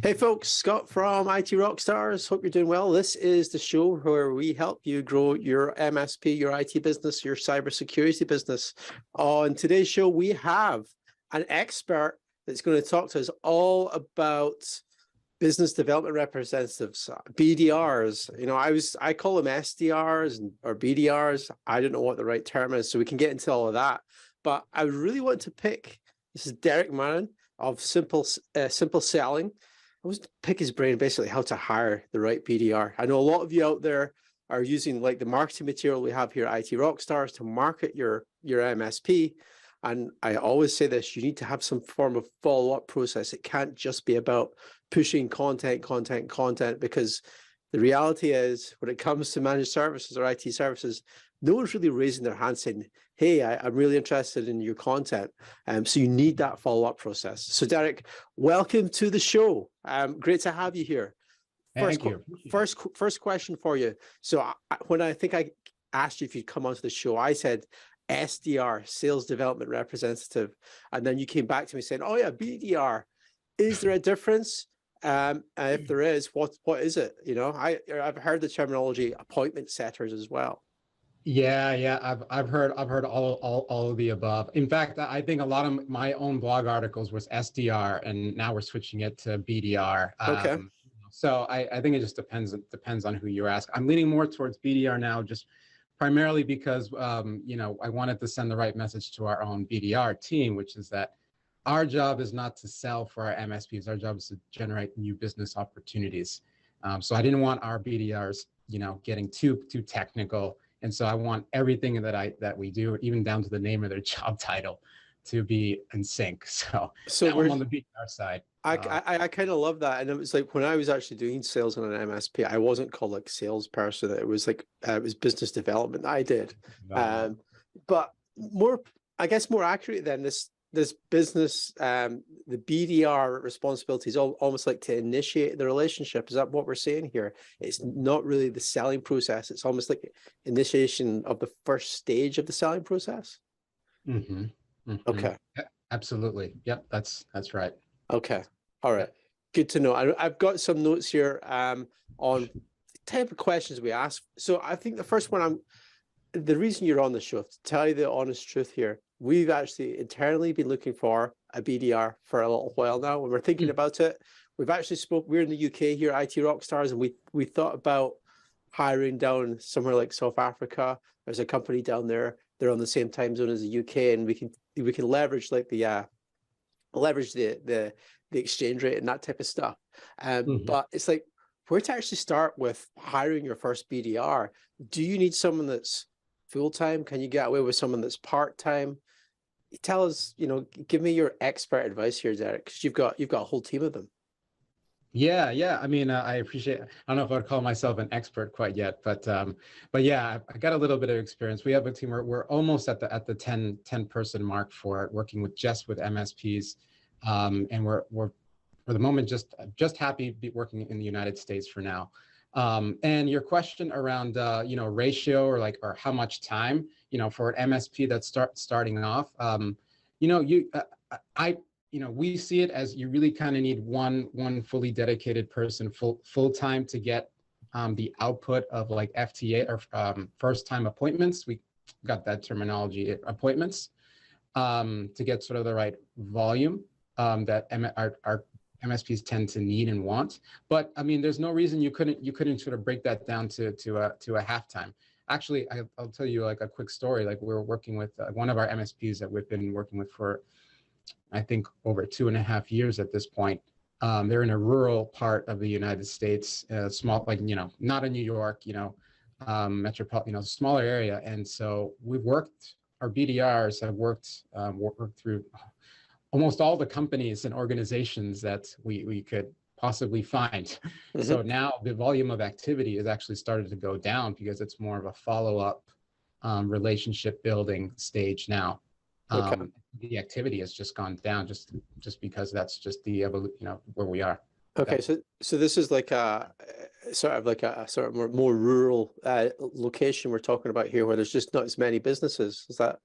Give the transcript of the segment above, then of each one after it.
Hey folks, Scott from IT Rockstars. Hope you're doing well. This is the show where we help you grow your MSP, your IT business, your cybersecurity business. On today's show, we have an expert that's going to talk to us all about business development representatives, BDRs. You know, I call them SDRs or BDRs. I don't know what the right term is, so we can get into all of that. But I really want to pick. This is Derek Marin of Simple Selling. I was to pick his brain basically how to hire the right BDR. I know a lot of you out there are using like the marketing material we have here at IT Rockstars to market your MSP. And I always say this, you need to have some form of follow-up process. It can't just be about pushing content, because the reality is when it comes to managed services or IT services, no one's really raising their hand saying, hey, I'm really interested in your content. So you need that follow-up process. So Derek, welcome to the show. Great to have you here. Thank you. First question for you. So when I think I asked you if you'd come onto the show, I said SDR, Sales Development Representative. And then you came back to me saying, oh yeah, BDR. Is there a difference? If there is, what is it? You know, I've heard the terminology appointment setters as well. Yeah. I've heard all of the above. In fact, I think a lot of my own blog articles was SDR, and now we're switching it to BDR. Okay. So I think it just depends on who you ask. I'm leaning more towards BDR now, just primarily because you know, I wanted to send the right message to our own BDR team, which is that our job is not to sell for our MSPs. Our job is to generate new business opportunities. So I didn't want our BDRs, you know, getting too technical. And so I want everything that we do, even down to the name of their job title, to be in sync. So I'm on the BDR side. I kind of love that. And it was like when I was actually doing sales on an MSP, I wasn't called like salesperson. It was like it was business development I did. But more, I guess, more accurate than this business, the BDR responsibility is almost like to initiate the relationship. Is that what we're saying here? It's not really the selling process. It's almost like initiation of the first stage of the selling process. Mm-hmm. Mm-hmm. Okay. Absolutely. Yep. That's right. Okay. All right. Good to know. I've got some notes here on the type of questions we ask. So I think the first one, the reason you're on the show, to tell you the honest truth here, we've actually internally been looking for a BDR for a little while now. When we're thinking about it, we've actually we're in the UK here, IT Rockstars, and we thought about hiring down somewhere like South Africa. There's a company down there. They're on the same time zone as the UK, and we can leverage like the exchange rate and that type of stuff. But it's like, where to actually start with hiring your first BDR? Do you need someone that's full-time? Can you get away with someone that's part-time? Tell us, you know, give me your expert advice here, Derek, because you've got a whole team of them. Yeah. I mean, I appreciate. I don't know if I'd call myself an expert quite yet, but yeah, I got a little bit of experience. We have a team. We're almost at the 10 person mark for working with MSPs, and we're for the moment just happy working in the United States for now. And your question around you know, ratio or how much time, you know, for an MSP that's starting off, you know, we see it as you really kind of need one fully dedicated person full time to get the output of like FTA or first time appointments. We got that terminology, appointments, to get sort of the right volume that our MSPs tend to need and want. But I mean, there's no reason you couldn't sort of break that down to a halftime. Actually, I'll tell you like a quick story. Like we're working with one of our MSPs that we've been working with for, I think, over 2.5 years at this point. They're in a rural part of the United States, small, like, you know, not in New York, you know, metropolitan, you know, smaller area. And so our BDRs have worked through almost all the companies and organizations that we could possibly find. So now the volume of activity has actually started to go down because it's more of a follow-up relationship building stage now. The activity has just gone down just because that's just the you know, where we are. Okay, so this is like a sort of more rural location we're talking about here, where there's just not as many businesses. Is that?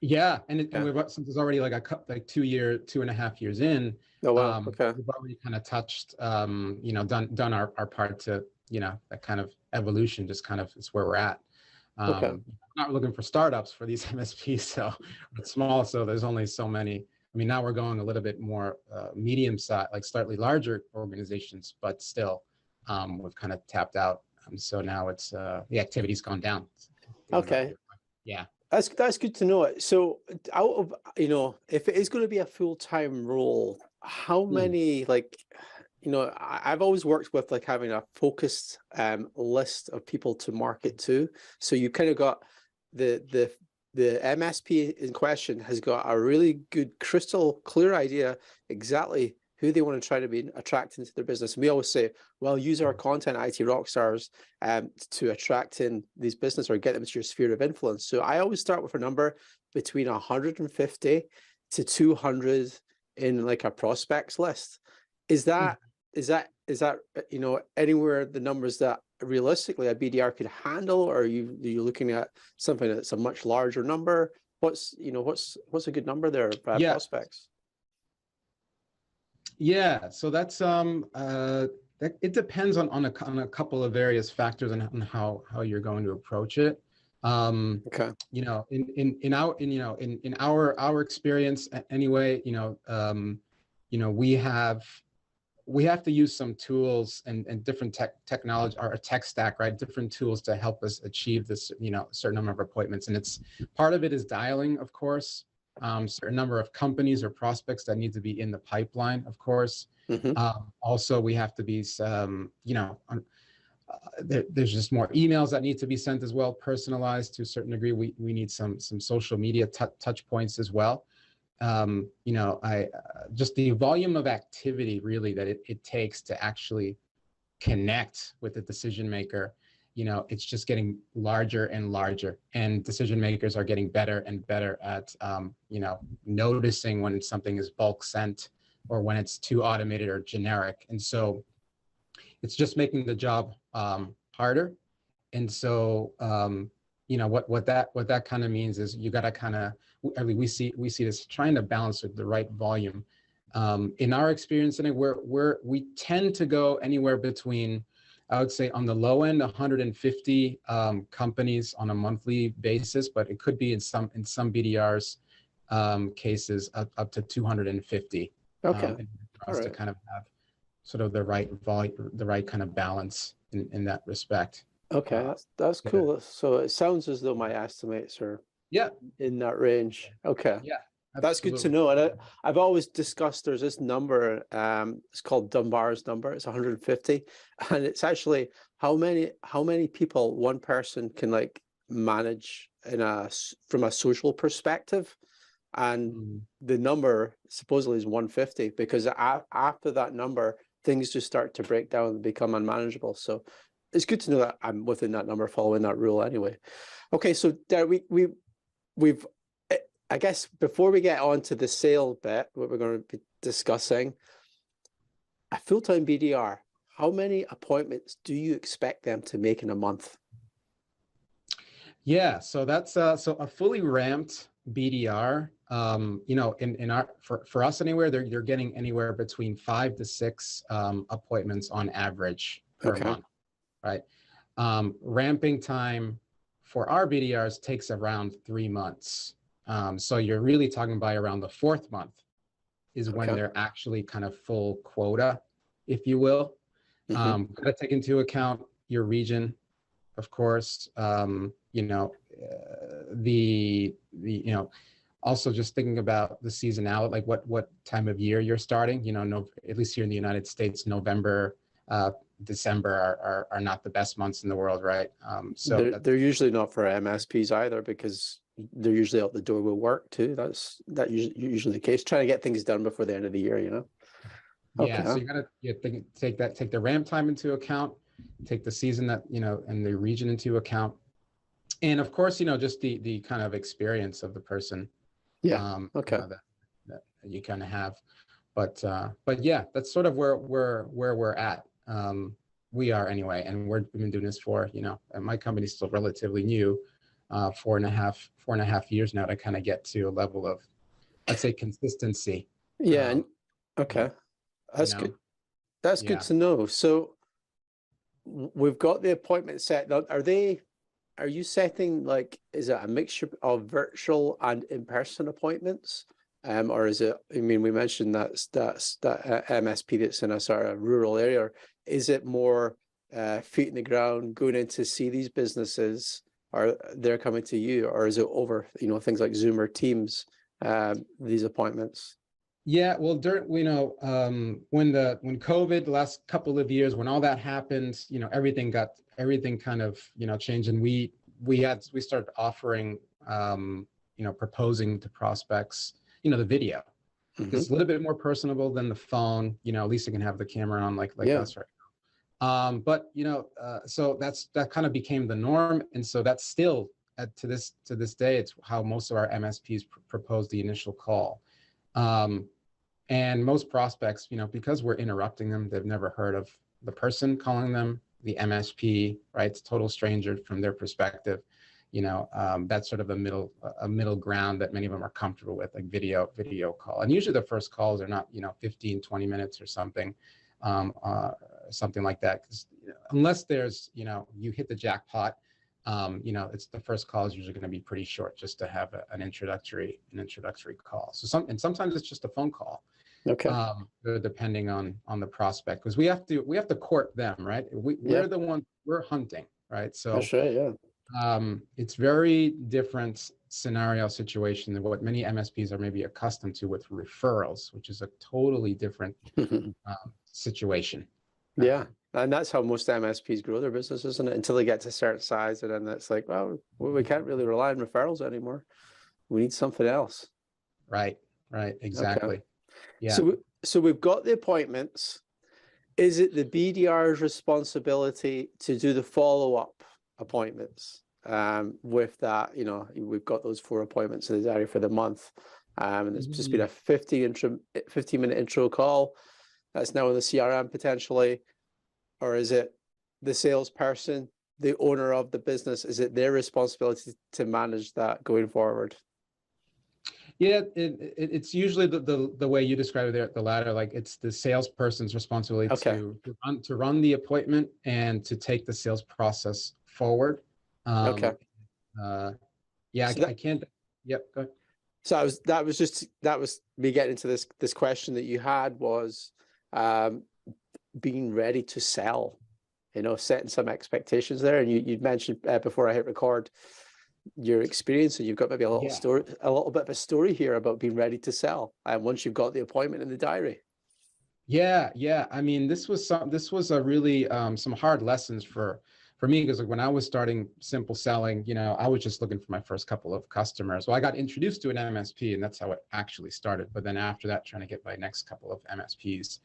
Yeah, and Yeah. since it's already like like 2.5 years in, Oh, wow. Okay. we've already kind of touched, done our part to, that kind of evolution. Just kind of is where we're at. Okay. Not looking for startups for these MSPs, so it's small. So there's only so many. I mean, now we're going a little bit more medium size, like slightly larger organizations, but still, we've kind of tapped out. So now it's the activity's gone down. Okay. Yeah. That's good to know. So out of, if it is going to be a full-time role, how Mm. many, like, I've always worked with like having a focused list of people to market to. So you kind of got the MSP in question has got a really good crystal clear idea exactly who they want to try to be attracting to their business. And we always say, well, use our content, IT Rockstars, to attract in these business or get them to your sphere of influence. So I always start with a number between 150 to 200 in like a prospects list. Is that anywhere the numbers that realistically a BDR could handle, or are you looking at something that's a much larger number? What's a good number there for Yeah. prospects? Yeah, so that's it depends on a couple of various factors on how you're going to approach it. Okay. In our experience anyway, we have to use some tools and different technology or a tech stack, right? Different tools to help us achieve this, certain number of appointments. And it's part of it is dialing, of course, certain number of companies or prospects that need to be in the pipeline, of course. Mm-hmm. Also, we have to be, there's just more emails that need to be sent as well, personalized to a certain degree. We need some social media touch points as well. Just the volume of activity really that it takes to actually connect with the decision maker, it's just getting larger and larger, and decision makers are getting better and better at, noticing when something is bulk sent or when it's too automated or generic. And so it's just making the job harder. And so, what that kind of means is you got to kind of, I mean, we see this trying to balance with the right volume. In our experience, and we tend to go anywhere between, I would say on the low end, 150 companies on a monthly basis, but it could be in some BDRs cases up to 250. Okay. For us to kind of have sort of the right volume, the right kind of balance in that respect. Okay, that's cool. Yeah. So it sounds as though my estimates are Yeah. in that range. Okay. Yeah. That's good to Absolutely. know. And I've always discussed there's this number, it's called Dunbar's number. It's 150. And it's actually how many people one person can like manage from a social perspective. And the number supposedly is 150, because after that number, things just start to break down and become unmanageable. So it's good to know that I'm within that number, following that rule anyway. Okay, so Derek, we've I guess before we get on to the sale bit, what we're going to be discussing, a full-time BDR, how many appointments do you expect them to make in a month? Yeah, so that's so a fully ramped BDR, in our for us anywhere, they're getting anywhere between 5 to 6 appointments on average per month, right? Ramping time for our BDRs takes around 3 months. So you're really talking by around the 4th month is when they're actually kind of full quota, if you will. Got to take into account your region, of course. Also just thinking about the seasonality, like what time of year you're starting. At least here in the United States, November, December are not the best months in the world, right? So they're usually not for MSPs either, because they're usually out the door with work too. That's usually the case. Trying to get things done before the end of the year, Yeah, so you gotta take the ramp time into account, take the season and the region into account, and of course, just the kind of experience of the person. Yeah. That you kind of have, but yeah, that's sort of where we're at. We are anyway, and we've been doing this for, and my company's still relatively new. 4.5 years now to kind of get to a level of, let's say, consistency. Yeah. You Okay. That's know, good. That's good yeah. to know. So we've got the appointment set. Now, are you setting, like, is it a mixture of virtual and in-person appointments? Or is it, I mean, we mentioned that MSP that's in a sort of rural area. Is it more feet in the ground, going in to see these businesses, or they're coming to you, or is it over, things like Zoom or Teams, these appointments? Yeah, well, when COVID, the last couple of years, when all that happened, everything kind of, changed, and we started offering, proposing to prospects, the video. It's a little bit more personable than the phone. At least you can have the camera on, like Yeah. us, right? But so that kind of became the norm, and so that's still to this day, it's how most of our MSPs propose the initial call. And most prospects, because we're interrupting them, they've never heard of the person calling them, the MSP, right? It's a total stranger from their perspective. That's sort of a middle ground that many of them are comfortable with, like video call. And usually the first calls are not, 15, 20 minutes or something, something like that. 'Cause, unless there's, you hit the jackpot, it's the first call is usually going to be pretty short, just to have an introductory call. So sometimes it's just a phone call. Okay. Depending on the prospect, because we have to court them, right? We're the one, we're hunting, right? So That's right. Yeah. it's very different scenario situation than what many MSPs are maybe accustomed to with referrals, which is a totally different situation. Yeah. And that's how most MSPs grow their business, isn't it? Until they get to a certain size, and then it's like, well, we can't really rely on referrals anymore. We need something else. Right. Exactly. Okay. Yeah. So we've got the appointments. Is it the BDR's responsibility to do the follow-up appointments? With that, we've got those 4 appointments in the diary for the month. And it's just been a 15-minute intro call. That's now in the CRM potentially. Or is it the salesperson, the owner of the business? Is it their responsibility to manage that going forward? Yeah, it's usually the way you describe it there, the latter. Like, it's the salesperson's responsibility to run the appointment and to take the sales process forward. Okay. Yeah, So I can't. Yep. Go ahead. So that was me getting into this question that you had was being ready to sell, setting some expectations there. And you'd mentioned before I hit record your experience, and you've got maybe a little story, a little bit of a story here about being ready to sell. And once you've got the appointment in the diary. Yeah. I mean, this was a really some hard lessons for me, because like when I was starting simple selling, I was just looking for my first couple of customers. Well, I got introduced to an MSP, and that's how it actually started. But then after that, trying to get my next couple of MSPs.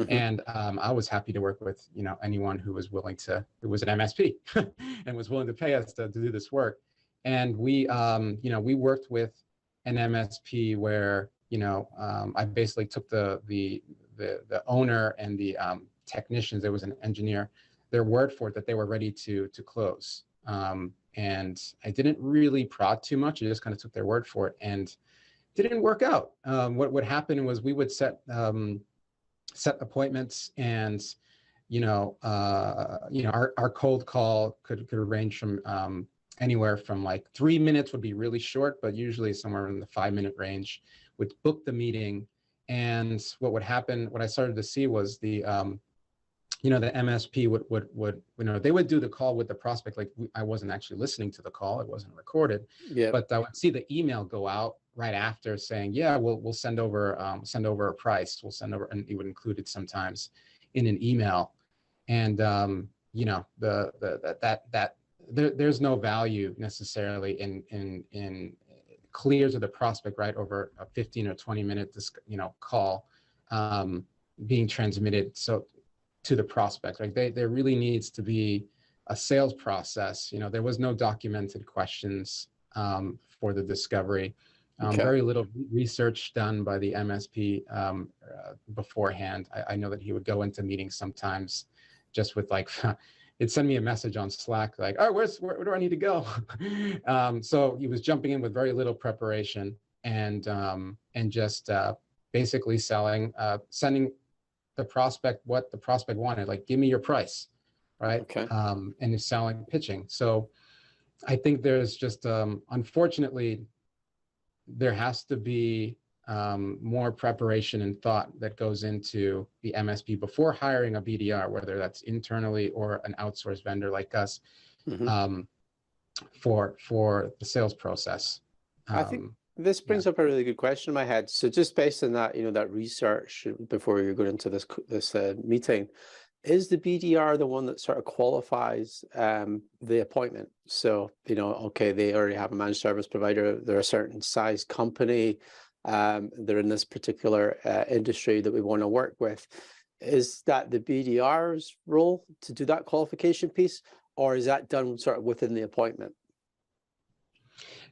And I was happy to work with, anyone who was an MSP and was willing to pay us to do this work. And we worked with an MSP where, I basically took the owner and the technicians. There was an engineer, their word for it that they were ready to close. And I didn't really prod too much. I just kind of took their word for it, and it didn't work out. What would happen was we would set appointments, and our cold call could range from anywhere from like 3 minutes would be really short, but usually somewhere in the 5-minute range. Would book the meeting, and what I started to see was the MSP would they would do the call with the prospect. Like, I wasn't actually listening to the call; it wasn't recorded. Yeah. But I would see the email go out right after saying, "Yeah, we'll send over a price. We'll send over," and it would include it sometimes in an email. And there's no value necessarily in clear to the prospect, right, over a 15 or 20-minute call being transmitted to the prospect. Like, there really needs to be a sales process. There was no documented questions for the discovery. Very little research done by the MSP beforehand. I know that he would go into meetings sometimes just with like it'd send me a message on Slack like, oh, where do I need to go? So he was jumping in with very little preparation and just basically sending the prospect what the prospect wanted, like, give me your price, right? Okay. And it's selling, pitching. So I think there's just, unfortunately, there has to be more preparation and thought that goes into the MSP before hiring a BDR, whether that's internally or an outsourced vendor like us, for the sales process. I think this brings up a really good question in my head. So just based on that, that research before you go into this meeting, is the BDR the one that sort of qualifies the appointment? So, okay, they already have a managed service provider, they're a certain size company, they're in this particular industry that we want to work with. Is that the BDR's role to do that qualification piece, or is that done sort of within the appointment?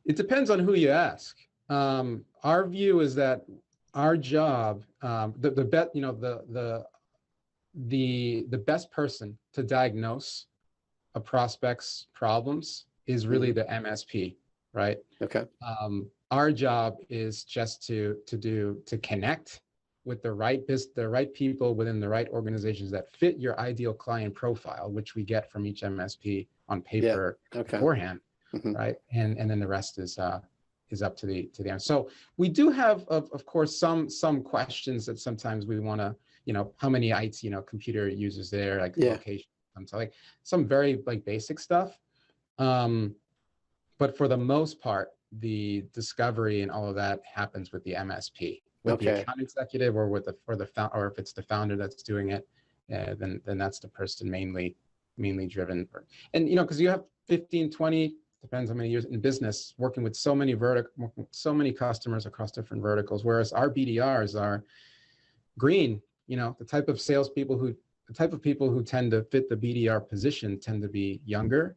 It depends on who you ask. Our view is that our job, the best person to diagnose a prospect's problems is really the MSP, right? Okay. Our job is just to connect with the right people within the right organizations that fit your ideal client profile, which we get from each MSP on paper beforehand, right? And then the rest is up to the end. So we do have, of course, some questions that sometimes we want to, how many IT, computer users there, like location, like some very like basic stuff. But for the most part, the discovery and all of that happens with the MSP, with the account executive, or or if it's the founder that's doing it, then that's the person mainly driven. And because you have 15, 20, depends how many years in business, working with so many customers across different verticals, whereas our BDRs are green. The type of people who tend to fit the BDR position tend to be younger,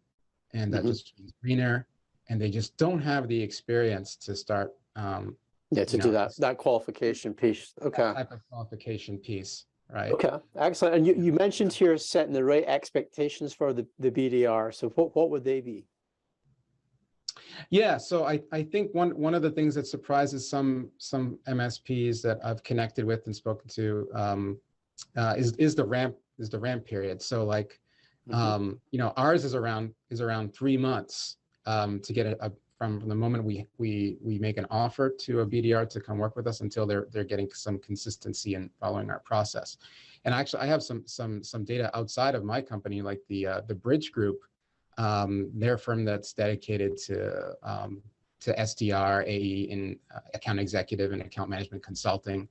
and that just means greener, and they just don't have the experience to start do that qualification piece. Okay. That type of qualification piece, right? Okay, excellent. And you mentioned here setting the right expectations for the BDR. So what would they be? Yeah, so I think one of the things that surprises some MSPs that I've connected with and spoken to is the ramp period. So like ours is around 3 months to get from the moment we make an offer to a BDR to come work with us until they're getting some consistency in following our process. And actually, I have some data outside of my company, like the Bridge Group. They're a firm that's dedicated to SDR, AE, and account executive and account management consulting.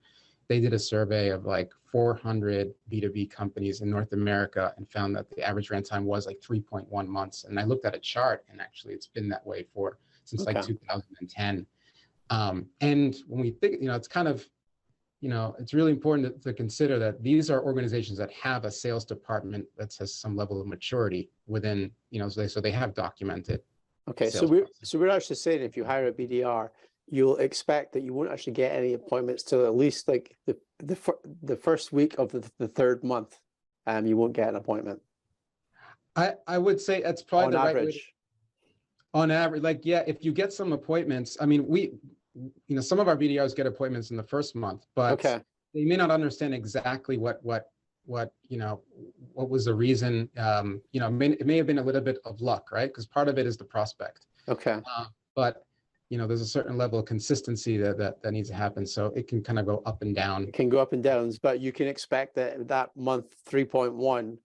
They did a survey of like 400 B2B companies in North America and found that the average ramp time was like 3.1 months. And I looked at a chart, and actually it's been that way since like 2010. And when we think, it's kind of, it's really important to consider that these are organizations that have a sales department that has some level of maturity within, so they have documented. Okay, so we're actually saying if you hire a BDR, you'll expect that you won't actually get any appointments till at least like the first week of the third month. You won't get an appointment. I would say that's probably on the average. Right way. On average, like, yeah, if you get some appointments, I mean, some of our BDRs get appointments in the first month, but they may not understand exactly what was the reason. It may have been a little bit of luck, right? Because part of it is the prospect. Okay. But there's a certain level of consistency that needs to happen, so it can kind of go up and down. It can go up and down, but you can expect that month 3.1,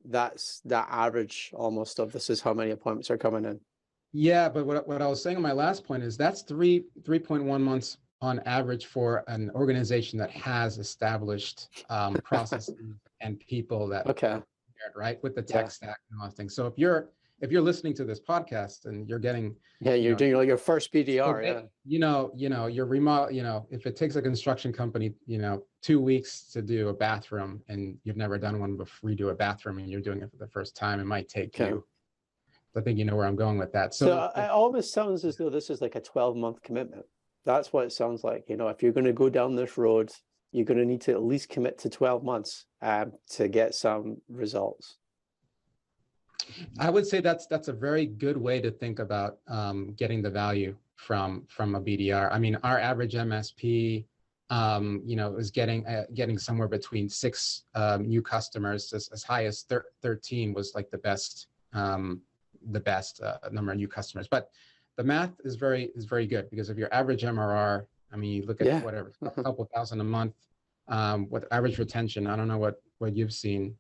that's that average almost of this is how many appointments are coming in. Yeah, but what I was saying on my last point is that's 3.1 months on average for an organization that has established processes and people that right with the tech stack and all those things. So if you're listening to this podcast and you're getting you're doing your first BDR, your remote, if it takes a construction company 2 weeks to do a bathroom and you've never done one before, redo a bathroom, and you're doing it for the first time, it might take you. I think you know where I'm going with that. So it almost sounds as though this is like a 12-month commitment. That's what it sounds like. If you're going to go down this road, you're going to need to at least commit to 12 months to get some results. I would say that's a very good way to think about getting the value from a BDR. I mean, our average MSP, is getting somewhere between 6 new customers, as high as 13 was like the best number of new customers. But the math is very good, because if your average MRR, I mean, you look at whatever, a couple thousand a month, with average retention, I don't know what you've seen.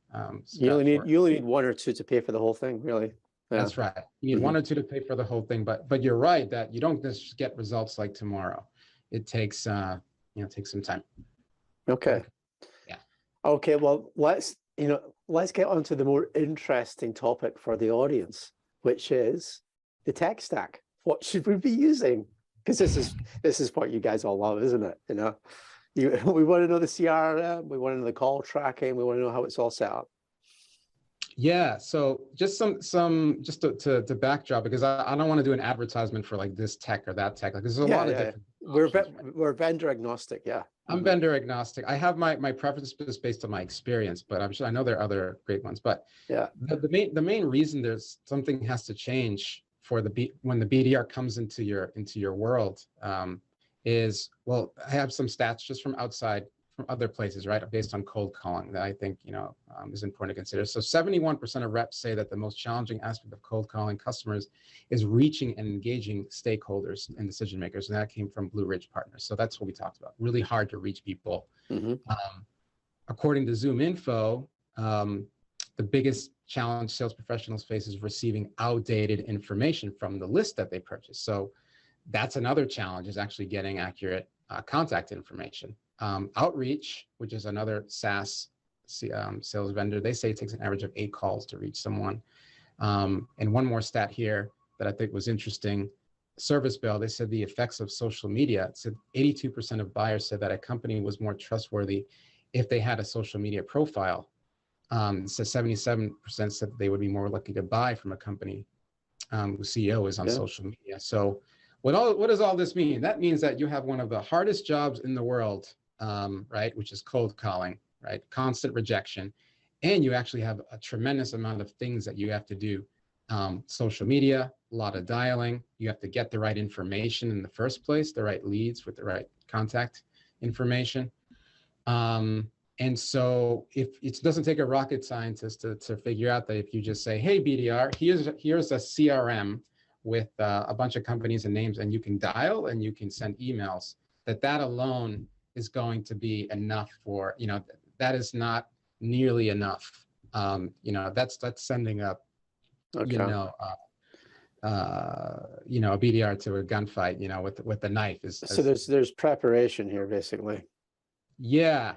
You only need 1 or 2 to pay for the whole thing, really. Yeah. That's right. You need 1 or 2 to pay for the whole thing, but you're right that you don't just get results like tomorrow. It takes takes some time. Okay. Yeah. Okay. Well, let's get on to the more interesting topic for the audience, which is the tech stack. What should we be using? Because this is what you guys all love, isn't it? We want to know the CRM, we want to know the call tracking, we want to know how it's all set up. Yeah, so just to backdrop, because I don't want to do an advertisement for like this tech or that tech. Like there's a lot of different options, we're vendor agnostic. Yeah, I'm vendor agnostic. I have my preferences based on my experience, but I know there are other great ones. But yeah, the main reason there's something has to change for when the BDR comes into your world is, well, I have some stats just from other places, right? Based on cold calling that I think, is important to consider. So 71% of reps say that the most challenging aspect of cold calling customers is reaching and engaging stakeholders and decision makers. And that came from Blue Ridge Partners. So that's what we talked about. Really hard to reach people. Mm-hmm. According to Zoom Info, the biggest challenge sales professionals face is receiving outdated information from the list that they purchase. So that's another challenge, is actually getting accurate contact information. Outreach, which is another SaaS sales vendor, they say it takes an average of 8 calls to reach someone. And one more stat here that I think was interesting, Service Bell, they said the effects of social media. It said 82% of buyers said that a company was more trustworthy if they had a social media profile. It says 77% said that they would be more likely to buy from a company whose CEO is on social media. So what does all this mean? That means that you have one of the hardest jobs in the world, right? Which is cold calling, right? Constant rejection. And you actually have a tremendous amount of things that you have to do. Social media, a lot of dialing. You have to get the right information in the first place, the right leads with the right contact information. And so it doesn't take a rocket scientist to figure out that if you just say, hey, BDR, here's a CRM with a bunch of companies and names, and you can dial and you can send emails, that alone is going to be enough for, that is not nearly enough. That's sending up, a BDR to a gunfight, with the knife. So there's preparation here, basically. Yeah.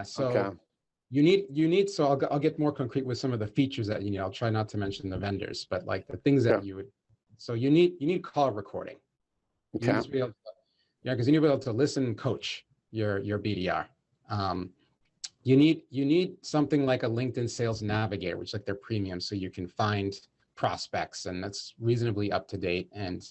So you need, so I'll get more concrete with some of the features that, I'll try not to mention the vendors, but like the things that you would, so you need call recording. You need to be able to, because you need to be able to listen and coach your BDR. You need something like a LinkedIn Sales Navigator, which is like their premium, so you can find prospects, and that's reasonably up to date. And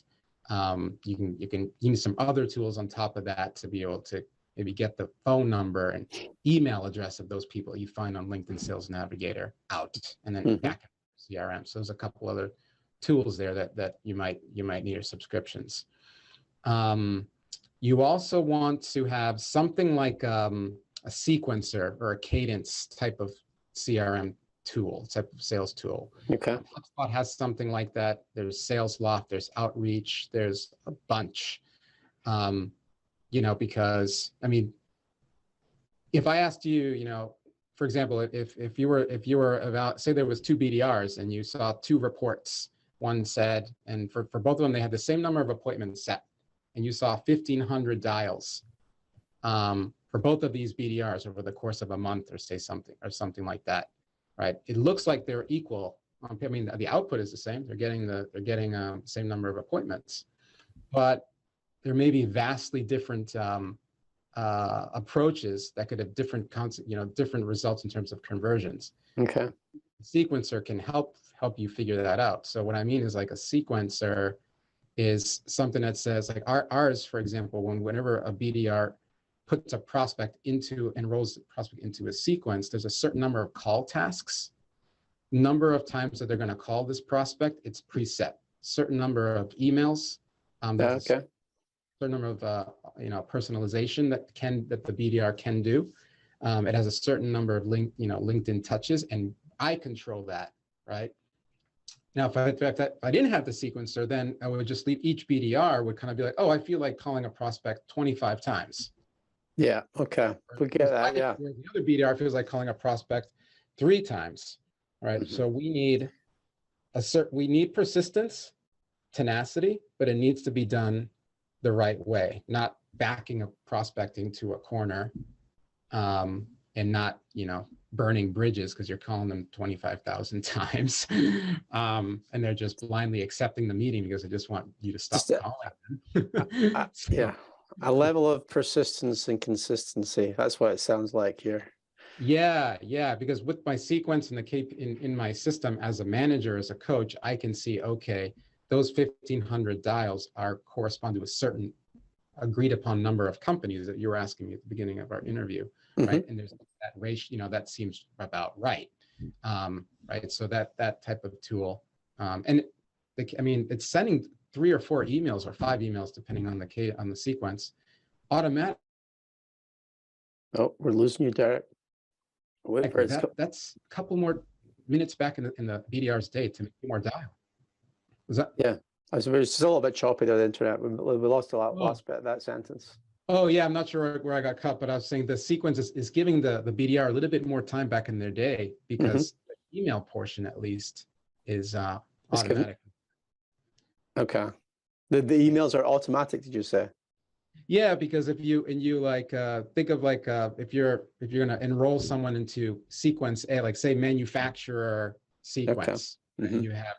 you need some other tools on top of that to be able to maybe get the phone number and email address of those people you find on LinkedIn Sales Navigator out, and then back in CRM. So there's a couple other tools there that you might need, or subscriptions. You also want to have something like a sequencer or a cadence type of CRM tool, type of sales tool. Okay. HubSpot has something like that. There's SalesLoft, there's Outreach, there's a bunch. Because I mean, if I asked you, for example, if you were about, say there was 2 BDRs and you saw 2 reports, one said, and for both of them, they had the same number of appointments set, and you saw 1,500 dials for both of these BDRs over the course of a month, or something like that, right? It looks like they're equal. I mean, the output is the same. They're getting the same number of appointments, but there may be vastly different approaches that could have different different results in terms of conversions. Okay. Sequencer can help you figure that out. So what I mean is, like, a sequencer is something that says, like ours, for example, whenever a BDR puts a prospect enrolls a prospect into a sequence, there's a certain number of call tasks number of times that they're going to call this prospect, it's preset. Certain number of emails, that's Okay. certain number of personalization that the BDR can do. It has a certain number of LinkedIn touches, and I control that, right? Now, if I didn't have the sequencer, then I would just leave each BDR would kind of be like, oh, I feel like calling a prospect 25 times. Yeah. Okay. We get that. Yeah. The other BDR feels like calling a prospect 3 times, right? Mm-hmm. So we need persistence, tenacity, but it needs to be done the right way, not backing a prospect into a corner, and not, burning bridges because you're calling them 25,000 times, and they're just blindly accepting the meeting because they just want you to stop calling them. Yeah, a level of persistence and consistency. That's what it sounds like here. Yeah, because with my sequence and the in my system as a manager, as a coach, I can see, okay, those 1,500 dials correspond to a certain agreed upon number of companies that you were asking me at the beginning of our interview, right? And there's that ratio, that seems about right, right? So that type of tool, and it's sending 3 or 4 emails or 5 emails depending on the sequence, automatic. Oh, we're losing you, Derek. That's a couple more minutes back in the BDR's day to make more dial. Was that? Yeah, I was still a little bit choppy there, the internet. We lost a last bit of that sentence. Oh yeah, I'm not sure where I got cut, but I was saying the sequence is giving the BDR a little bit more time back in their day because the email portion at least is automatic. Okay. The emails are automatic, did you say? Yeah, because if you think of if you're gonna enroll someone into sequence A, like say manufacturer sequence, and you have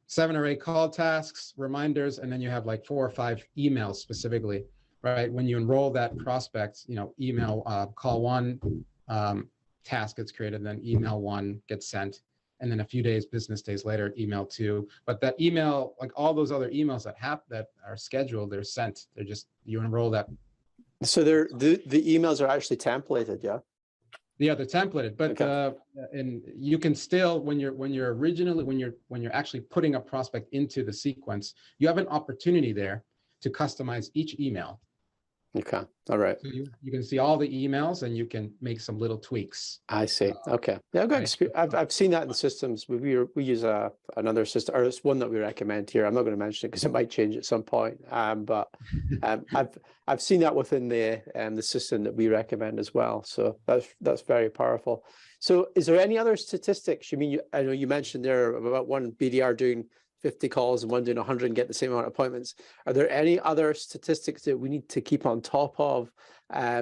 7 or 8 call tasks, reminders, and then you have like 4 or 5 emails specifically, right? When you enroll that prospect, email call 1 task gets created, then email 1 gets sent, and then a few business days later, email 2. But that email, like all those other emails that are scheduled, they're sent. They're just, you enroll that. So the emails are actually templated, yeah? Yeah, they're templated, but and you can still, when you're actually putting a prospect into the sequence, you have an opportunity there to customize each email. Okay, all right. So you can see all the emails and you can make some little tweaks. I see. Okay. Yeah, I've seen that in the systems. We use another system, or it's one that we recommend here. I'm not going to mention it because it might change at some point. But I've seen that within the system that we recommend as well. So that's very powerful. So is there any other statistics? I know you mentioned there about one BDR doing 50 calls and one doing 100 and get the same amount of appointments. Are there any other statistics that we need to keep on top of,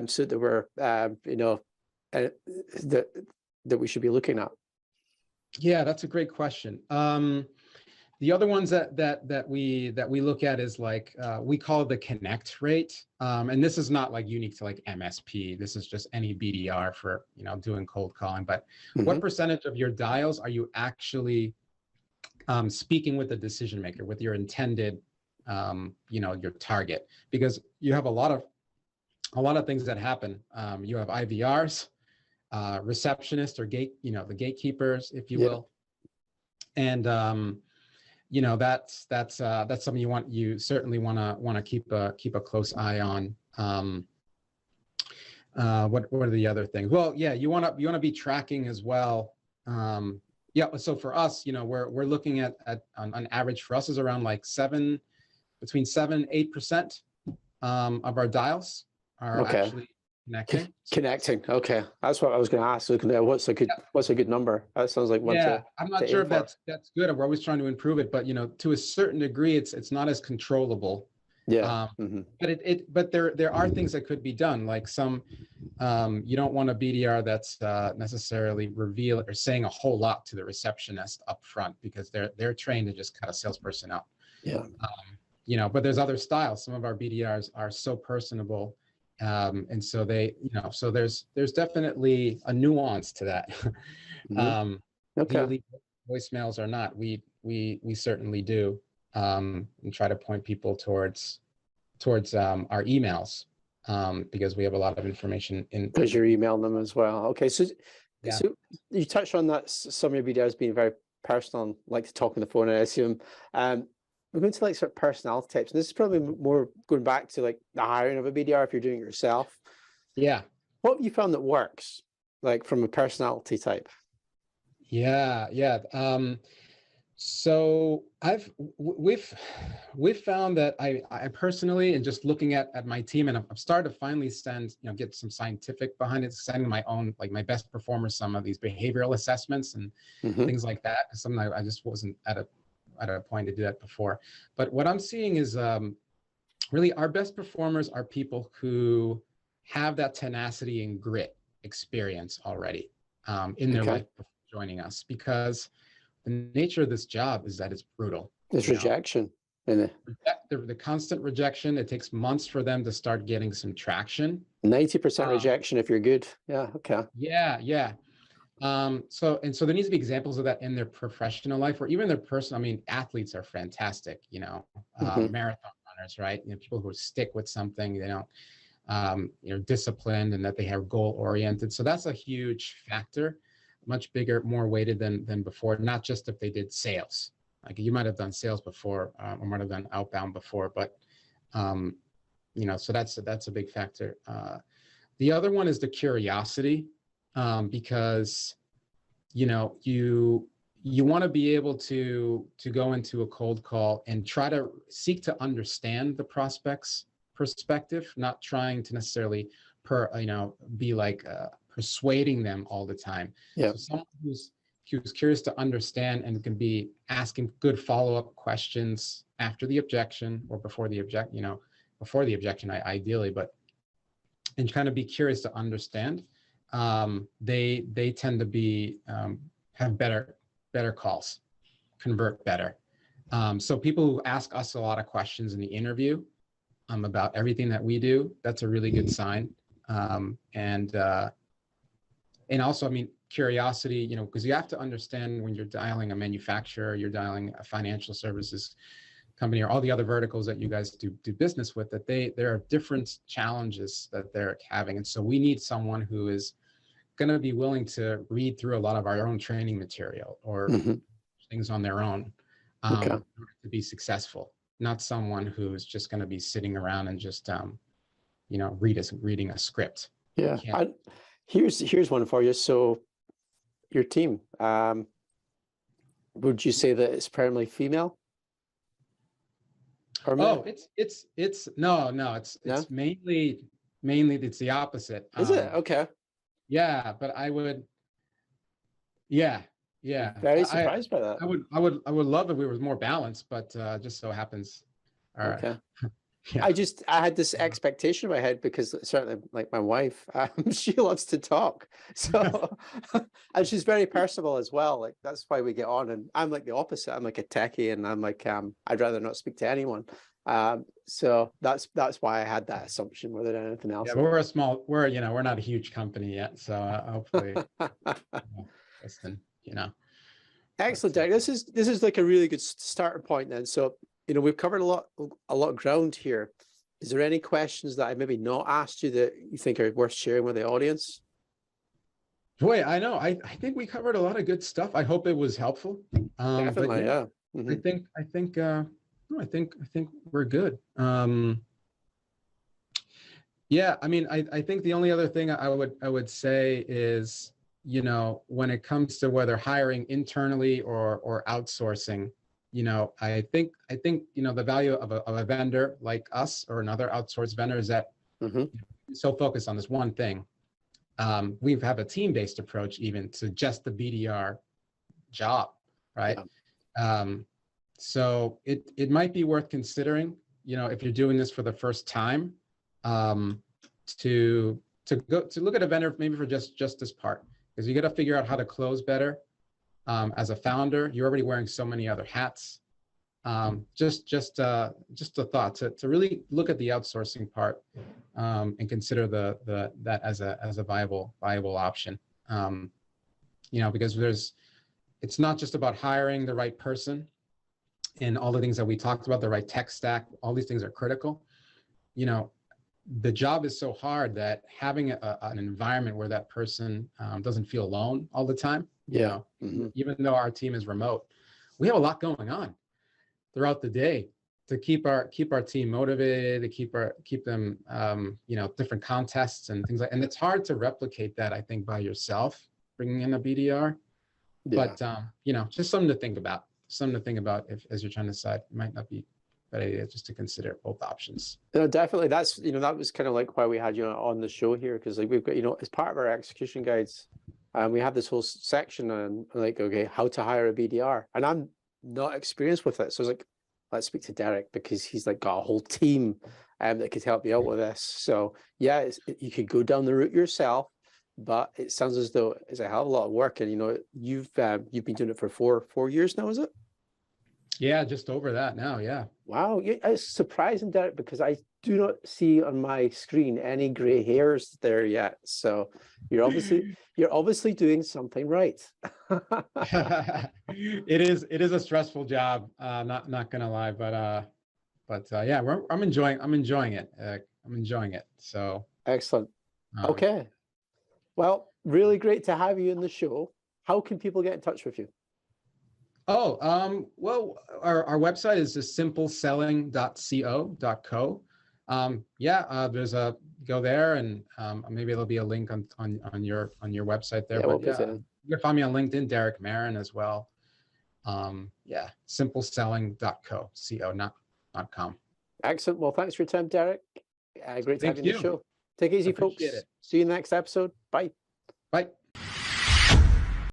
so that we're that we should be looking at? Yeah, that's a great question. The other ones that we look at is we call it the connect rate, and this is not unique to MSP. This is just any BDR for doing cold calling. But what percentage of your dials are you actually speaking with the decision maker, with your intended, your target? Because you have a lot of things that happen. You have IVRs, receptionists or the gatekeepers, if you will, and that's something you certainly want to keep a close eye on. What are the other things? Well, yeah, you want to be tracking as well. Yeah, so for us, we're looking at on average for us is around between 7-8% of our dials are actually connecting. Connecting. Okay, that's what I was going to ask. What's a good number? That sounds like one. Yeah, I'm not sure if that's good. We're always trying to improve it, but to a certain degree, it's not as controllable. Yeah. But there are things that could be done, like some you don't want a BDR that's necessarily reveal or saying a whole lot to the receptionist up front because they're trained to just cut a salesperson up. Yeah. But there's other styles. Some of our BDRs are so personable, and so so there's definitely a nuance to that. Okay. Do you leave voicemails or not? We certainly do. And try to point people towards our emails, because we have a lot of information in. Because you're emailing them as well. Okay, so Yeah. So you touched on that some of your BDRs being very personal, and like to talk on the phone, I assume. We're going to like sort of personality types. And this is probably more going back to like the hiring of a BDR if you're doing it yourself. Yeah. What have you found that works, like from a personality type? Yeah. Yeah. So we've found that I personally, and just looking at my team, and I've started to finally get some scientific behind it, sending my own, like my best performers, some of these behavioral assessments and things like that. Something I just wasn't at a point to do that before. But what I'm seeing is really our best performers are people who have that tenacity and grit experience already in their life before joining us, because the nature of this job is that it's brutal. There's rejection in it. The constant rejection. It takes months for them to start getting some traction. 90% rejection if you're good. Yeah. Okay. Yeah. Yeah. So there needs to be examples of that in their professional life, or even their personal. I mean, athletes are fantastic, marathon runners, right? People who stick with something, they don't, disciplined, and that they have goal oriented. So that's a huge factor, much bigger, more weighted than before. Not just if they did sales, like you might have done sales before, or might have done outbound before, but so that's a big factor. The other one is the curiosity. Because you want to be able to go into a cold call and try to seek to understand the prospect's perspective, not trying to necessarily be like persuading them all the time. Yeah. So someone who's curious to understand and can be asking good follow-up questions after the objection or before the objection, ideally, but and kind of be curious to understand. They tend to be have better calls, convert better. So people who ask us a lot of questions in the interview about everything that we do, that's a really good sign. And also, I mean, curiosity, because you have to understand when you're dialing a manufacturer, you're dialing a financial services company, or all the other verticals that you guys do business with, that there are different challenges that they're having. And so we need someone who is going to be willing to read through a lot of our own training material or things on their own to be successful, not someone who's just going to be sitting around and just reading a script. Yeah. Here's one for you. So your team, would you say that it's primarily female? Or no, it's mainly it's the opposite. Is it? Okay. Yeah, but I would. Yeah. Very surprised by that. I would love if we were more balanced, but just so happens. Okay. Yeah. I had this expectation in my head because certainly, like my wife, she loves to talk. So, and she's very personable as well. Like that's why we get on. And I'm like the opposite. I'm like a techie, and I'm like I'd rather not speak to anyone. So that's why I had that assumption more than anything else. Yeah, but we're not a huge company yet, so hopefully, listen, Excellent, Derek. This is like a really good starting point then. So we've covered a lot of ground here. Is there any questions that I maybe not asked you that you think are worth sharing with the audience? Boy, I know. I think we covered a lot of good stuff. I hope it was helpful. Definitely, yeah. I think we're good. Yeah, I mean, I think the only other thing I would say is, when it comes to whether hiring internally or outsourcing, I think the value of a vendor like us or another outsourced vendor is that so focused on this one thing. We have a team-based approach even to just the BDR job, right? Yeah. So it might be worth considering, if you're doing this for the first time, to look at a vendor maybe for just this part, because you got to figure out how to close better. As a founder, you're already wearing so many other hats. Just a thought to really look at the outsourcing part and consider that as a viable option. Because it's not just about hiring the right person and all the things that we talked about, the right tech stack. All these things are critical. the job is so hard that having an environment where that person doesn't feel alone all the time, you know, even though our team is remote, we have a lot going on throughout the day to keep our team motivated, to keep them, you know, different contests and things like, and it's hard to replicate that, I think, by yourself, bringing in a BDR. Yeah. But, you know, just something to think about, if, as you're trying to decide, it might not be a bad idea just to consider both options. No, definitely. That's, you know, that was kind of like why we had you on the show here, because like we've got, you know, as part of our execution guides, we have this whole section on like, okay, how to hire a BDR, and I'm not experienced with it. So I was like, let's speak to Derek, because he's like got a whole team that could help you out with this. So yeah, you could go down the route yourself, but it sounds as though it's a hell of a lot of work. And you know, you've been doing it for four years now, is it? Yeah, just over that now. Yeah. Wow, it's surprising, Derek, because I do not see on my screen any gray hairs there yet. So you're obviously doing something right. It is a stressful job. Not gonna lie, but yeah, I'm enjoying it. I'm enjoying it. So excellent. Okay. Well, really great to have you in the show. How can people get in touch with you? Oh, well, our website is just simpleselling.co.co. Yeah, there's a go there, and maybe there'll be a link on your website there. Yeah, but we'll yeah, you can find me on LinkedIn, Derek Marin, as well. Yeah, simpleselling.co, not .com. Excellent. Well, thanks for your time, Derek. Great to have you on the show. Take it easy, folks. Appreciate it. See you in the next episode. Bye. Bye.